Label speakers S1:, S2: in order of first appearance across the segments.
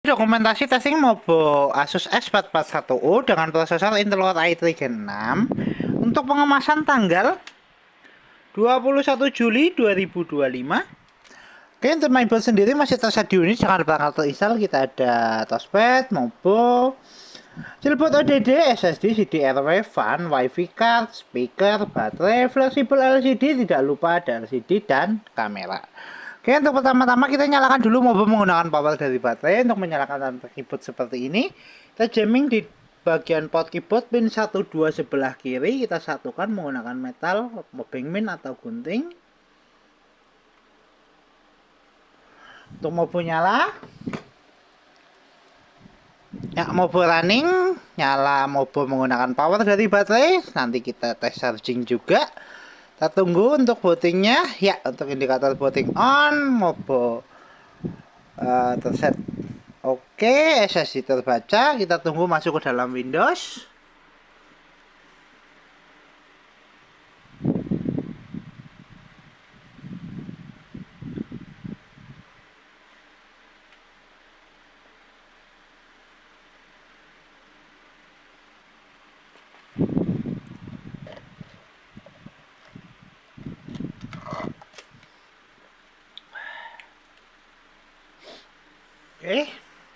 S1: Dokumentasi testing Mobo Asus X441U dengan prosesor Intel Core i3 Gen 6 untuk pengemasan tanggal 21 Juli 2025. Oke, untuk mainboard sendiri masih tersedia unit dengan perangkat terinstall. Kita ada touchpad, Mobo, Chillboard ODD, SSD, CDRW, fan, WiFi card, speaker, baterai, fleksibel LCD, tidak lupa ada LCD dan kamera. Oke, untuk pertama-tama kita nyalakan dulu Mobo menggunakan power dari baterai. Untuk menyalakan tanpa keyboard seperti ini, kita jamming di bagian port keyboard pin 1, 2 sebelah kiri. Kita satukan menggunakan metal, mobbing min atau gunting. Untuk Mobo nyala. Ya, Mobo running, nyala Mobo menggunakan power dari baterai. Nanti kita tes charging juga. Kita tunggu untuk bootingnya. Ya, untuk indikator booting on, Mobo terset. Oke, SSD terbaca. Kita tunggu masuk ke dalam Windows. Oke,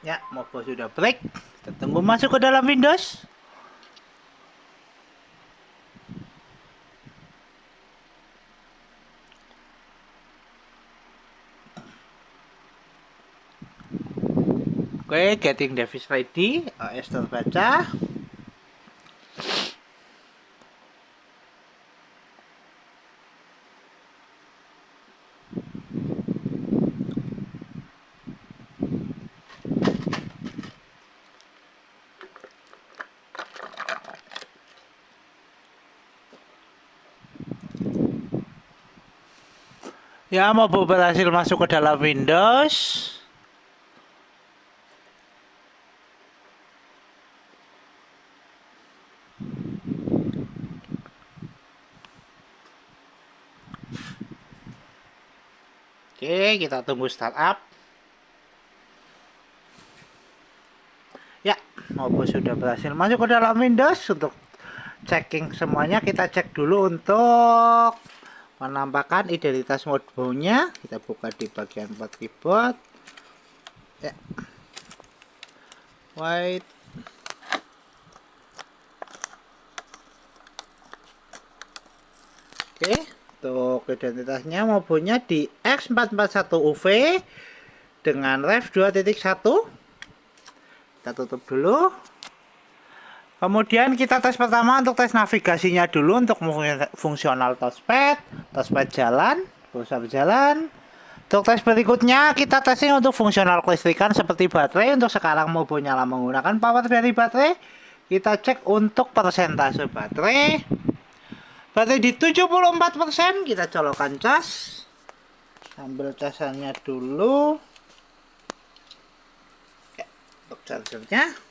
S1: ya, Mobo sudah break. Kita tunggu masuk ke dalam Windows. Oke, getting device ready. OS terbaca. Ya, Mobo berhasil masuk ke dalam Windows. Oke, kita tunggu startup. Ya, Mobo sudah berhasil masuk ke dalam Windows. Untuk checking semuanya, kita cek dulu untuk menampakkan identitas Mobo-nya. Kita buka di bagian port keyboard. Ya. White. Oke, untuk identitasnya Mobo-nya di X441UV dengan ref 2.1. Kita tutup dulu. Kemudian kita tes pertama untuk tes navigasinya dulu untuk fungsional touchpad jalan, kursor jalan. Untuk tes berikutnya kita testing untuk fungsional kelistrikan seperti baterai. Untuk sekarang Mobo nyala menggunakan power dari baterai. Kita cek untuk persentase baterai. Baterai di 74%, kita colokkan cas. Ambil casannya dulu. Ya, untuk chargernya.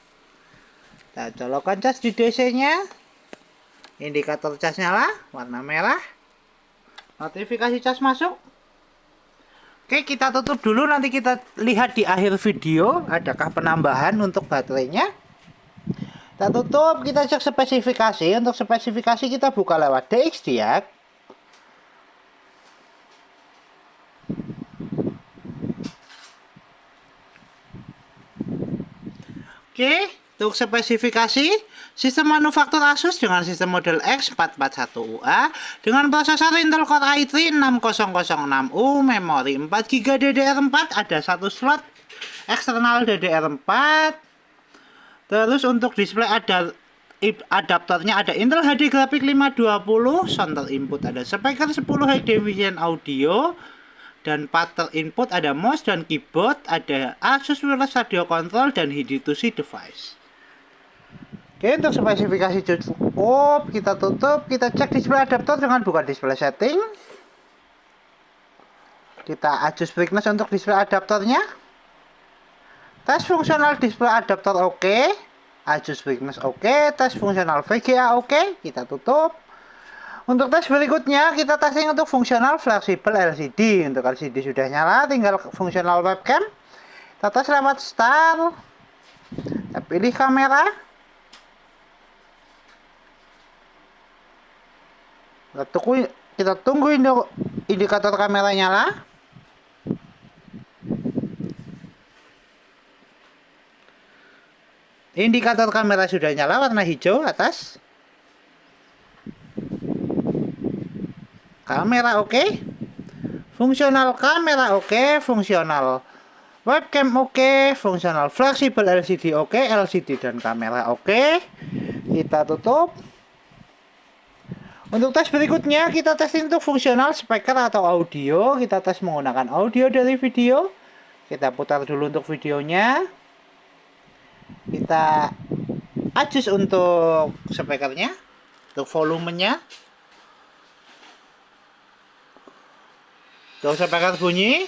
S1: Kita colokkan cas di DC-nya. Indikator cas nyala, warna merah. Notifikasi cas masuk. Oke, kita tutup dulu. Nanti kita lihat di akhir video adakah penambahan untuk baterainya. Kita tutup, kita cek spesifikasi. Untuk spesifikasi kita buka lewat DXDiag. Oke. Untuk spesifikasi, sistem manufaktur Asus dengan sistem model X441UA dengan prosesor Intel Core i3 6006U, memori 4GB DDR4, ada satu slot eksternal DDR4. Terus untuk display ada adaptornya, ada Intel HD Graphics 520, center input ada speaker 10 high definition audio. Dan pattern input ada mouse dan keyboard, ada Asus wireless radio control dan HID2C device. Oke, untuk spesifikasi cukup, kita tutup, kita cek display adaptor dengan buka display setting. Kita adjust brightness untuk display adaptornya. Tes fungsional display adaptor oke. Adjust brightness oke. Tes fungsional VGA oke. Kita tutup. Untuk tes berikutnya, kita testing untuk fungsional fleksibel LCD. Untuk LCD sudah nyala, tinggal fungsional webcam. Kita tes lewat start. Kita pilih kamera. Kita tunggu indikator kamera nyala. Indikator kamera sudah nyala warna hijau atas. Kamera oke. Fungsional kamera oke. Fungsional webcam oke. Fungsional fleksibel LCD oke. LCD dan kamera oke. Kita tutup. Untuk tes berikutnya kita testing untuk fungsional speaker atau audio. Kita tes menggunakan audio dari video. Kita putar dulu untuk videonya. Kita adjust untuk speakernya, untuk volumenya. Untuk speaker bunyi,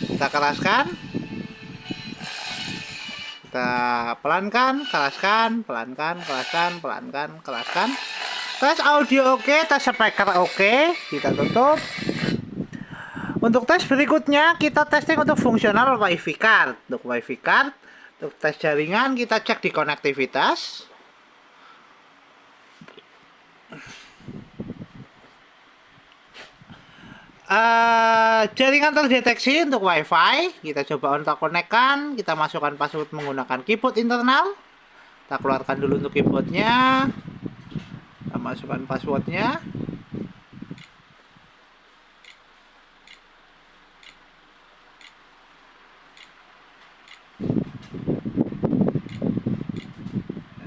S1: kita keraskan. Kita pelankan, keraskan, pelankan, keraskan, pelankan, keraskan. Tes audio oke, tes speaker oke. Kita tutup. Untuk tes berikutnya kita testing untuk fungsional WiFi card. Untuk WiFi card, untuk tes jaringan kita cek di konektivitas. Jaringan terdeteksi untuk WiFi. Kita coba untuk konekkan. Kita masukkan password menggunakan keyboard internal. Kita keluarkan dulu untuk keyboardnya. Kita masukkan passwordnya.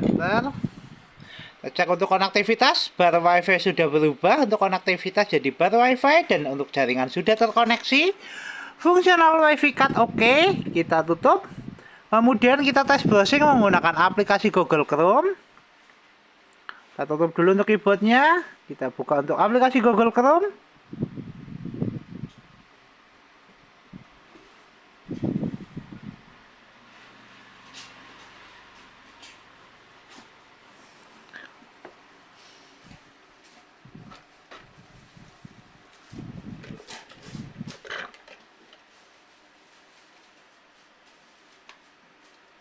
S1: Enter. Kita cek untuk konektivitas, bar WiFi sudah berubah untuk konektivitas jadi bar WiFi, dan untuk jaringan sudah terkoneksi. Fungsional WiFi card oke. Kita tutup. Kemudian kita tes browsing menggunakan aplikasi Google Chrome. Kita tutup dulu untuk keyboardnya. Kita buka untuk aplikasi Google Chrome.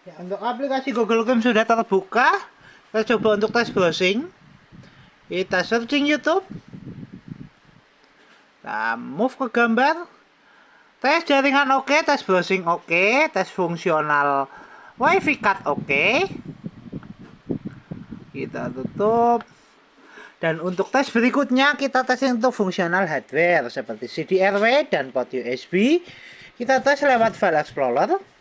S1: Ya, untuk aplikasi Google Chrome sudah terbuka. Kita coba untuk tes browsing. Kita searching YouTube. Kita move ke gambar. Tes jaringan oke, tes browsing oke, tes fungsional WiFi card oke. Kita tutup. Dan untuk tes berikutnya kita tes untuk fungsional hardware seperti CD-RW dan port USB. Kita tes lewat File Explorer.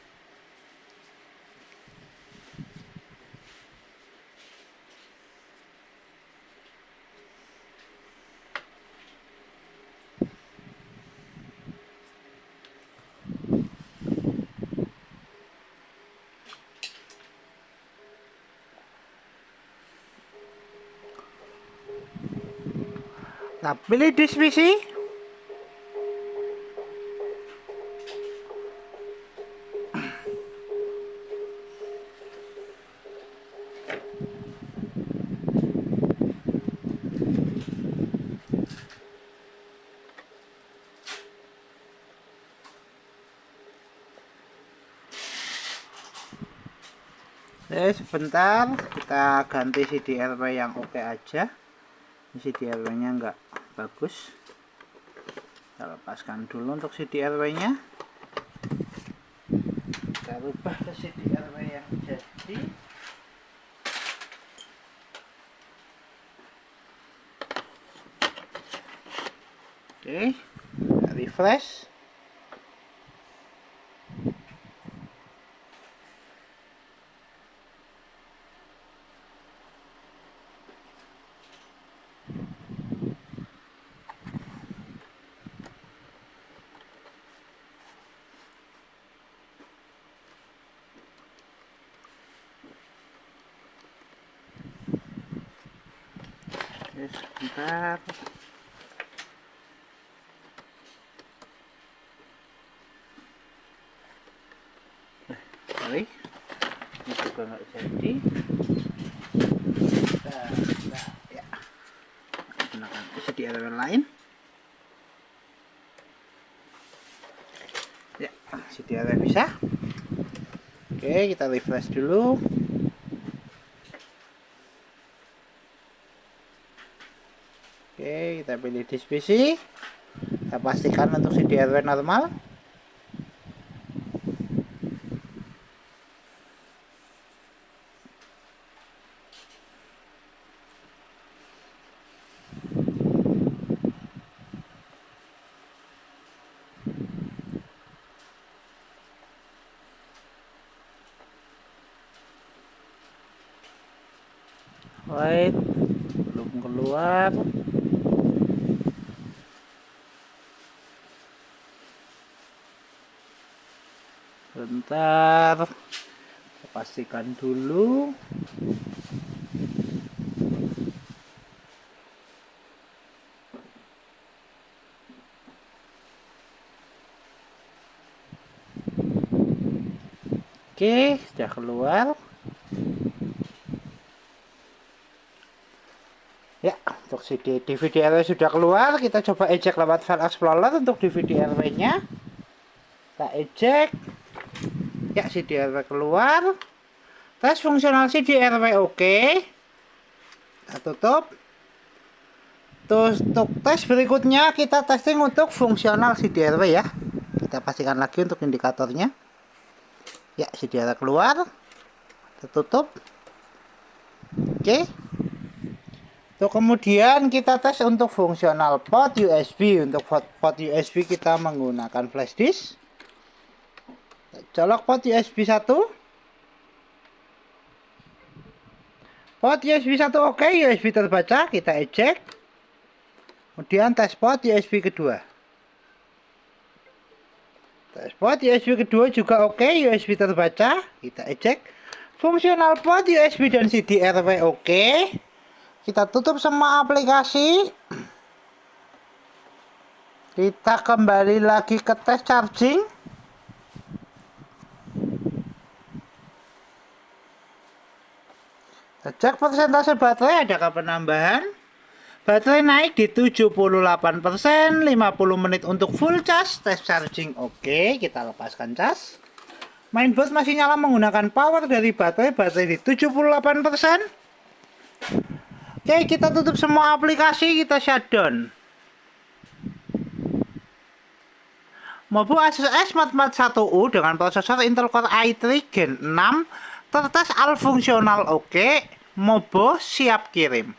S1: Nah, pilih disk PC. Sebentar, kita ganti CD-RW yang oke aja. CD-RW nya enggak bagus. Kita lepaskan dulu untuk CD-RW nya. Kita rubah ke CD-RW yang jadi. Oke, refresh. Sebentar. Sorry, ini juga nggak jadi. Ya, gunakan CD-RW lain. Ya, CD-RW bisa. Oke, kita refresh dulu. Oke, kita pilih disk PC. Kita pastikan untuk CDRW normal. Wait, belum keluar. Bentar, kita pastikan dulu. Oke, sudah keluar. Ya, untuk DVD RW sudah keluar. Kita coba ejek lewat File Explorer untuk DVD RW-nya. Kita ejek. Ya, CD RW keluar. Tes fungsional CD RW oke. Kita tutup. Terus untuk tes berikutnya kita testing untuk fungsional CD RW ya. Kita pastikan lagi untuk indikatornya. Ya, CD RW keluar. Kita tutup. Oke. Untuk kemudian kita tes untuk fungsional port USB. Untuk port USB kita menggunakan flash disk. Colok port USB 1. Port USB 1 oke, USB terbaca, kita eject. Kemudian tes port USB kedua. Tes port USB kedua juga oke, USB terbaca, kita eject. Fungsional port USB dan CD RW oke. Kita tutup semua aplikasi. Kita kembali lagi ke tes charging. Kita cek persentase baterai, adakah penambahan. Baterai naik di 78%, 50 menit untuk full charge. Tes charging oke, kita lepaskan cas. Mainboard masih nyala menggunakan power dari baterai di 78%. Oke, kita tutup semua aplikasi, kita shutdown. Mobo Asus S441U dengan prosesor Intel Core i3 Gen 6 tertes al fungsional oke. Mobo siap kirim.